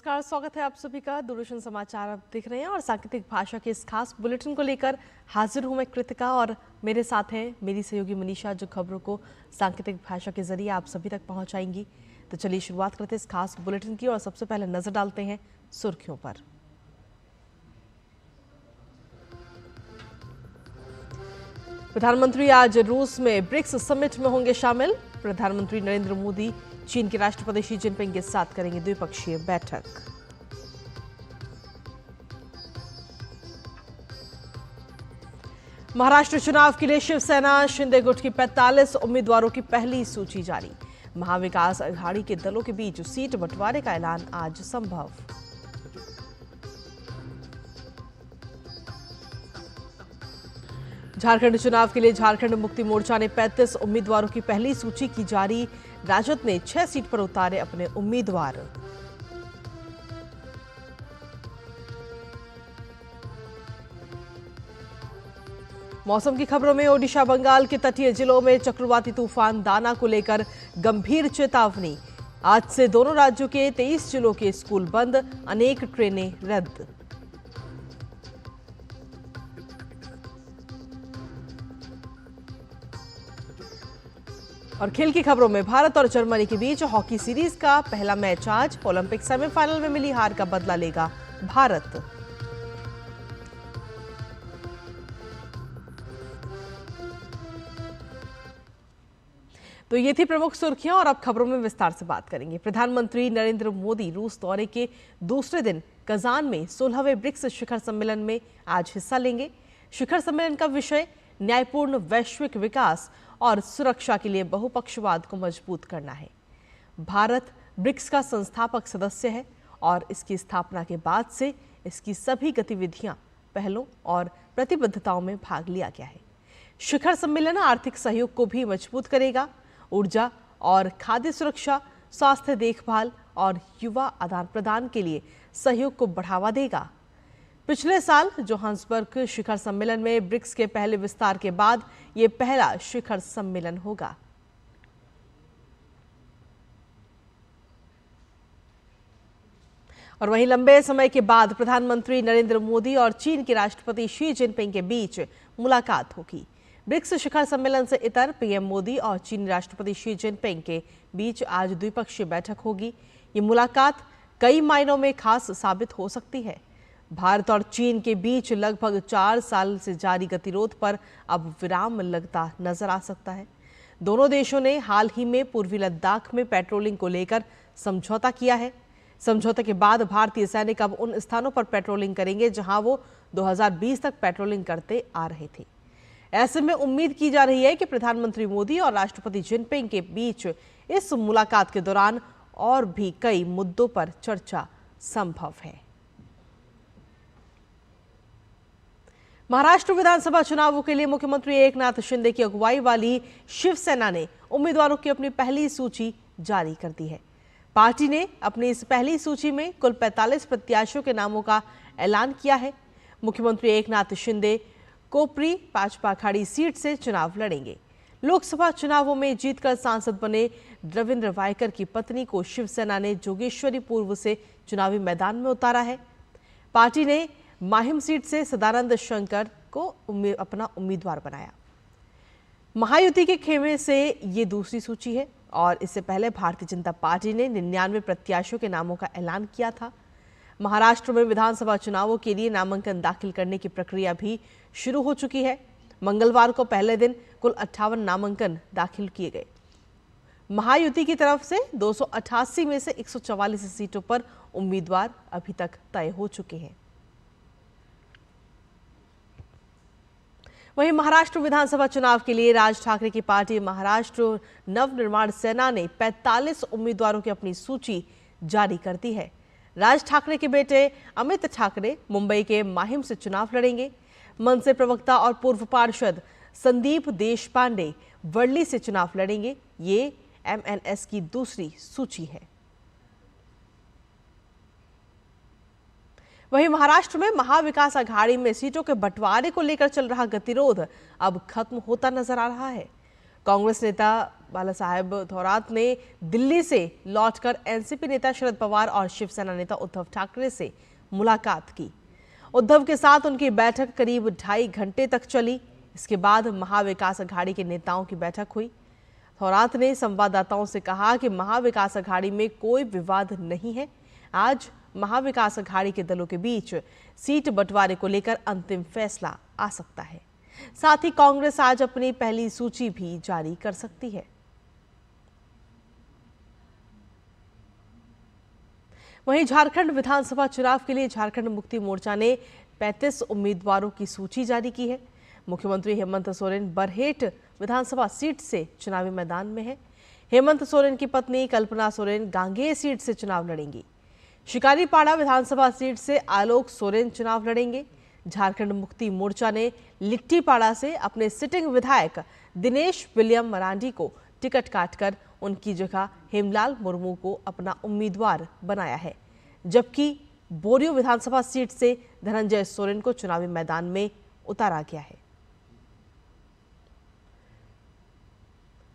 नमस्कार, स्वागत है आप सभी का। दूरदर्शन समाचार आप देख रहे हैं और सांकेतिक भाषा के इस खास बुलेटिन को लेकर हाजिर हूं मैं कृतिका और मेरे साथ है मेरी सहयोगी मनीषा, जो खबरों को सांकेतिक भाषा के जरिए आप सभी तक पहुंचाएंगी। तो चलिए शुरुआत करते हैं इस खास बुलेटिन की और सबसे पहले नजर डालते हैं सुर्खियों पर। प्रधानमंत्री आज रूस में ब्रिक्स समिट में होंगे शामिल। प्रधानमंत्री नरेंद्र मोदी चीन के राष्ट्रपति शी जिनपिंग के साथ करेंगे द्विपक्षीय बैठक। महाराष्ट्र चुनाव के लिए शिवसेना शिंदे गुट की 45 उम्मीदवारों की पहली सूची जारी। महाविकास अघाड़ी के दलों के बीच सीट बंटवारे का ऐलान आज संभव। झारखंड चुनाव के लिए झारखंड मुक्ति मोर्चा ने 35 उम्मीदवारों की पहली सूची की जारी। राजद ने 6 सीट पर उतारे अपने उम्मीदवार। मौसम की खबरों में ओडिशा बंगाल के तटीय जिलों में चक्रवाती तूफान दाना को लेकर गंभीर चेतावनी। आज से दोनों राज्यों के 23 जिलों के स्कूल बंद, अनेक ट्रेनें रद्द। और खेल की खबरों में भारत और जर्मनी के बीच हॉकी सीरीज का पहला मैच आज। ओलंपिक सेमीफाइनल में मिली हार का बदला लेगा भारत। तो ये थी प्रमुख सुर्खियां और अब खबरों में विस्तार से बात करेंगे। प्रधानमंत्री नरेंद्र मोदी रूस दौरे के दूसरे दिन कजान में 16वें ब्रिक्स शिखर सम्मेलन में आज हिस्सा लेंगे। शिखर सम्मेलन का विषय न्यायपूर्ण वैश्विक विकास और सुरक्षा के लिए बहुपक्षवाद को मजबूत करना है। भारत ब्रिक्स का संस्थापक सदस्य है और इसकी स्थापना के बाद से इसकी सभी गतिविधियां, पहलों और प्रतिबद्धताओं में भाग लिया गया है। शिखर सम्मेलन आर्थिक सहयोग को भी मजबूत करेगा, ऊर्जा और खाद्य सुरक्षा, स्वास्थ्य देखभाल और युवा आदान प्रदान के लिए सहयोग को बढ़ावा देगा। पिछले साल जोहान्सबर्ग शिखर सम्मेलन में ब्रिक्स के पहले विस्तार के बाद यह पहला शिखर सम्मेलन होगा। और वहीं लंबे समय के बाद प्रधानमंत्री नरेंद्र मोदी और चीन के राष्ट्रपति शी जिनपिंग के बीच मुलाकात होगी। ब्रिक्स शिखर सम्मेलन से इतर पीएम मोदी और चीनी राष्ट्रपति शी जिनपिंग के बीच आज द्विपक्षीय बैठक होगी। ये मुलाकात कई मायनों में खास साबित हो सकती है। भारत और चीन के बीच लगभग 4 साल से जारी गतिरोध पर अब विराम लगता नजर आ सकता है। दोनों देशों ने हाल ही में पूर्वी लद्दाख में पेट्रोलिंग को लेकर समझौता किया है। समझौते के बाद भारतीय सैनिक अब उन स्थानों पर पेट्रोलिंग करेंगे जहां वो 2020 तक पेट्रोलिंग करते आ रहे थे। ऐसे में उम्मीद की जा रही है कि प्रधानमंत्री मोदी और राष्ट्रपति जिनपिंग के बीच इस मुलाकात के दौरान और भी कई मुद्दों पर चर्चा संभव है। महाराष्ट्र विधानसभा चुनावों के लिए मुख्यमंत्री एकनाथ शिंदे की अगुवाई वाली शिवसेना ने उम्मीदवारों की अपनी पहली सूची जारी कर दी है। पार्टी ने अपनी इस पहली सूची में कुल 45 प्रत्याशियों के नामों का ऐलान किया है। मुख्यमंत्री एकनाथ शिंदे कोपरी भाजपा अखाड़ी सीट से चुनाव लड़ेंगे। लोकसभा चुनावों में जीतकर सांसद बने रविंद्र वायकर की पत्नी को शिवसेना ने जोगेश्वरी पूर्व से चुनावी मैदान में उतारा है। पार्टी ने माहिम सीट से सदानंद शंकर को अपना उम्मीदवार बनाया। महायुति के खेमे से ये दूसरी सूची है और इससे पहले भारतीय जनता पार्टी ने 99 प्रत्याशियों के नामों का ऐलान किया था। महाराष्ट्र में विधानसभा चुनावों के लिए नामांकन दाखिल करने की प्रक्रिया भी शुरू हो चुकी है। मंगलवार को पहले दिन कुल 58 नामांकन दाखिल किए गए। महायुति की तरफ से 288 में से 144 सीटों पर उम्मीदवार अभी तक तय हो चुके हैं। वहीं महाराष्ट्र विधानसभा चुनाव के लिए राज ठाकरे की पार्टी महाराष्ट्र नवनिर्माण सेना ने 45 उम्मीदवारों की अपनी सूची जारी कर दी है। राज ठाकरे के बेटे अमित ठाकरे मुंबई के माहिम से चुनाव लड़ेंगे। मनसे प्रवक्ता और पूर्व पार्षद संदीप देशपांडे वर्ली से चुनाव लड़ेंगे। ये एमएनएस की दूसरी सूची है। वहीं महाराष्ट्र में महाविकास अघाड़ी में सीटों के बंटवारे को लेकर चल रहा गतिरोध अब खत्म होता नजर आ रहा है। कांग्रेस नेता बाला साहेब थोरात ने दिल्ली से लौटकर एनसीपी नेता शरद पवार और शिवसेना नेता उद्धव ठाकरे से मुलाकात की। उद्धव के साथ उनकी बैठक करीब 2.5 घंटे तक चली। इसके बाद महाविकास अघाड़ी के नेताओं की बैठक हुई। थोरात ने संवाददाताओं से कहा कि महाविकास अघाड़ी में कोई विवाद नहीं है। आज महाविकास अघाड़ी के दलों के बीच सीट बंटवारे को लेकर अंतिम फैसला आ सकता है। साथ ही कांग्रेस आज अपनी पहली सूची भी जारी कर सकती है। वहीं झारखंड विधानसभा चुनाव के लिए झारखंड मुक्ति मोर्चा ने 35 उम्मीदवारों की सूची जारी की है। मुख्यमंत्री हेमंत सोरेन बरहेट विधानसभा सीट से चुनावी मैदान में है। हेमंत सोरेन की पत्नी कल्पना सोरेन गांगेय सीट से चुनाव लड़ेंगी। शिकारीपाड़ा विधानसभा सीट से आलोक सोरेन चुनाव लड़ेंगे। झारखंड मुक्ति मोर्चा ने लिट्टीपाड़ा से अपने सिटिंग विधायक दिनेश विलियम मरांडी को टिकट काटकर उनकी जगह हेमलाल मुर्मू को अपना उम्मीदवार बनाया है, जबकि बोरियो विधानसभा सीट से धनंजय सोरेन को चुनावी मैदान में उतारा गया है।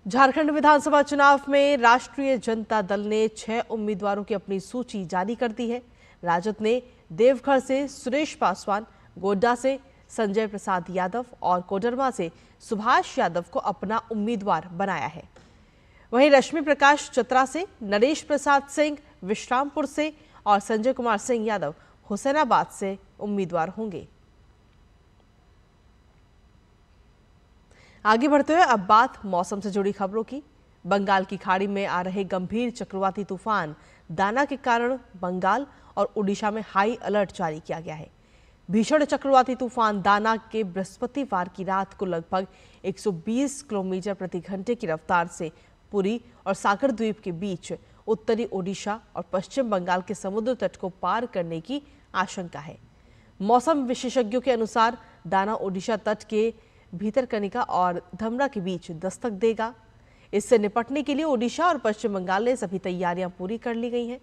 झारखंड विधानसभा चुनाव में राष्ट्रीय जनता दल ने 6 उम्मीदवारों की अपनी सूची जारी कर दी है। राजद ने देवघर से सुरेश पासवान, गोड्डा से संजय प्रसाद यादव और कोडरमा से सुभाष यादव को अपना उम्मीदवार बनाया है। वहीं रश्मि प्रकाश चतरा से, नरेश प्रसाद सिंह विश्रामपुर से और संजय कुमार सिंह यादव हुसैनाबाद से उम्मीदवार होंगे। आगे बढ़ते हुए अब बात मौसम से जुड़ी खबरों की। बंगाल की खाड़ी में आ रहे गंभीर चक्रवाती तूफान दाना के कारण बंगाल और ओडिशा में हाई अलर्ट जारी किया गया है। भीषण चक्रवाती तूफान दाना के बृहस्पतिवार की रात को लगभग 120 किलोमीटर प्रति घंटे की रफ्तार से पुरी और सागर द्वीप के बीच उत्तरी ओडिशा और पश्चिम बंगाल के समुद्र तट को पार करने की आशंका है। मौसम विशेषज्ञों के अनुसार दाना ओडिशा तट के भीतरकनिका और धमरा के बीच दस्तक देगा। इससे निपटने के लिए ओडिशा और पश्चिम बंगाल ने सभी तैयारियां पूरी कर ली गई हैं।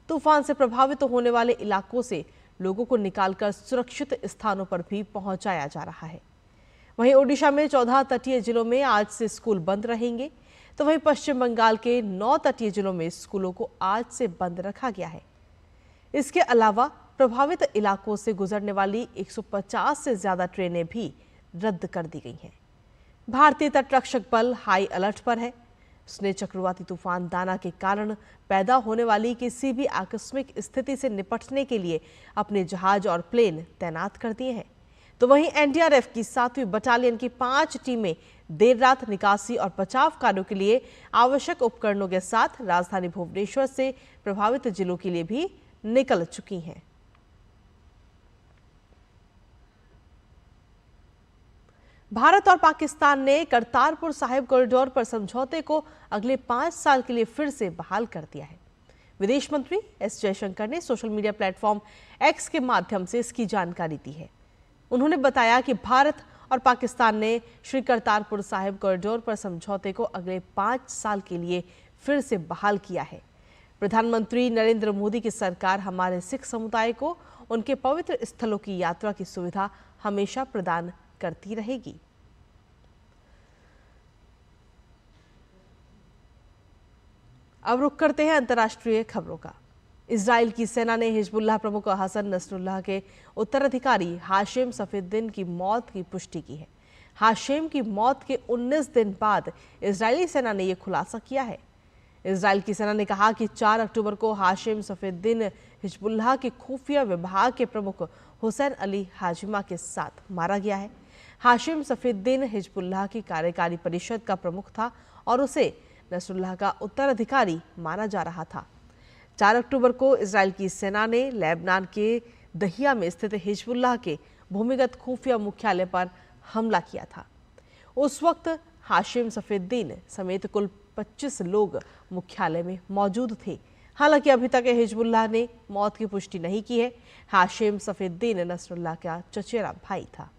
तूफान से प्रभावित होने वाले इलाकों से लोगों को निकालकर सुरक्षित स्थानों पर भी पहुंचाया जा रहा है। वहीं ओडिशा में 14 तटीय जिलों में आज से स्कूल बंद रहेंगे, तो वहीं पश्चिम बंगाल के 9 तटीय जिलों में स्कूलों को आज से बंद रखा गया है। इसके अलावा प्रभावित इलाकों से गुजरने वाली 150 से ज्यादा ट्रेनें भी रद्द कर दी गई हैं। भारतीय तटरक्षक बल हाई अलर्ट पर है। उसने चक्रवाती तूफान दाना के कारण पैदा होने वाली किसी भी आकस्मिक स्थिति से निपटने के लिए अपने जहाज और प्लेन तैनात कर दिए हैं। तो वहीं एनडीआरएफ की 7वीं बटालियन की 5 टीमें देर रात निकासी और बचाव कार्यों के लिए आवश्यक उपकरणों के साथ राजधानी भुवनेश्वर से प्रभावित जिलों के लिए भी निकल चुकी हैं। भारत और पाकिस्तान ने करतारपुर साहिब कॉरिडोर पर समझौते को अगले 5 साल के लिए फिर से बहाल कर दिया है। विदेश मंत्री एस जयशंकर ने सोशल मीडिया प्लेटफॉर्म एक्स के माध्यम से इसकी जानकारी दी है। उन्होंने बताया कि भारत और पाकिस्तान ने श्री करतारपुर साहिब कॉरिडोर पर समझौते को अगले 5 साल के लिए फिर से बहाल किया है। प्रधानमंत्री नरेंद्र मोदी की सरकार हमारे सिख समुदाय को उनके पवित्र स्थलों की यात्रा की सुविधा हमेशा प्रदान करती रहेगी। अब रुक करते हैं अंतर्राष्ट्रीय खबरों का। इजराइल की सेना ने हिजबुल्लाह प्रमुख हसन नसरुल्लाह के उत्तराधिकारी हाशिम सफीउद्दीन की मौत की पुष्टि की है। हाशिम की मौत के 19 दिन बाद इजरायली सेना ने यह खुलासा किया है। इजराइल की सेना ने कहा कि 4 अक्टूबर को हाशिम सफीउद्दीन हिजबुल्लाह के खुफिया विभाग के प्रमुख हुसैन अली हाजिमा के साथ मारा गया है। हाशिम सफीउद्दीन हिजबुल्लाह की कार्यकारी परिषद का प्रमुख था और उसे नसरुल्लाह का उत्तराधिकारी माना जा रहा था। 4 अक्टूबर को इजराइल की सेना ने लेबनान के दहिया में स्थित हिजबुल्लाह के भूमिगत खुफिया मुख्यालय पर हमला किया था। उस वक्त हाशिम सफीउद्दीन समेत कुल 25 लोग मुख्यालय में मौजूद थे। हालांकि अभी तक हिजबुल्लाह ने मौत की पुष्टि नहीं की है। हाशिम सफीउद्दीन नसरुल्लाह का चचेरा भाई था।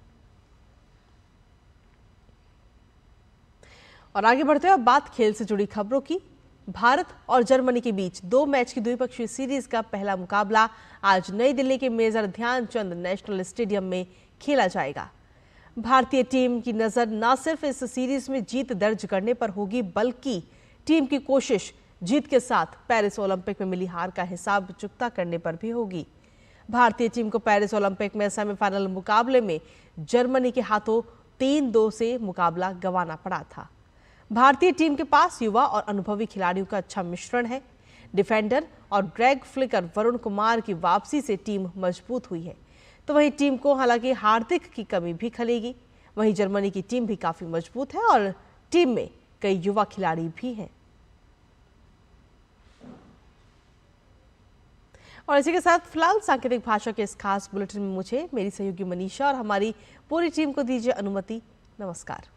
और आगे बढ़ते हुए अब बात खेल से जुड़ी खबरों की। भारत और जर्मनी के बीच 2 मैच की द्विपक्षीय सीरीज का पहला मुकाबला आज नई दिल्ली के मेजर ध्यानचंद नेशनल स्टेडियम में खेला जाएगा। भारतीय टीम की नजर न सिर्फ इस सीरीज में जीत दर्ज करने पर होगी, बल्कि टीम की कोशिश जीत के साथ पेरिस ओलंपिक में मिली हार का हिसाब चुकता करने पर भी होगी। भारतीय टीम को पेरिस ओलंपिक में सेमीफाइनल मुकाबले में जर्मनी के हाथों 3-2 से मुकाबला गंवाना पड़ा था। भारतीय टीम के पास युवा और अनुभवी खिलाड़ियों का अच्छा मिश्रण है। डिफेंडर और ग्रेग फ्लिकर वरुण कुमार की वापसी से टीम मजबूत हुई है। तो वहीं टीम को हालांकि हार्दिक की कमी भी खलेगी। वहीं जर्मनी की टीम भी काफी मजबूत है और टीम में कई युवा खिलाड़ी भी हैं। और इसी के साथ फिलहाल सांकेतिक भाषा के इस खास बुलेटिन में मुझे, मेरी सहयोगी मनीषा और हमारी पूरी टीम को दीजिए अनुमति। नमस्कार।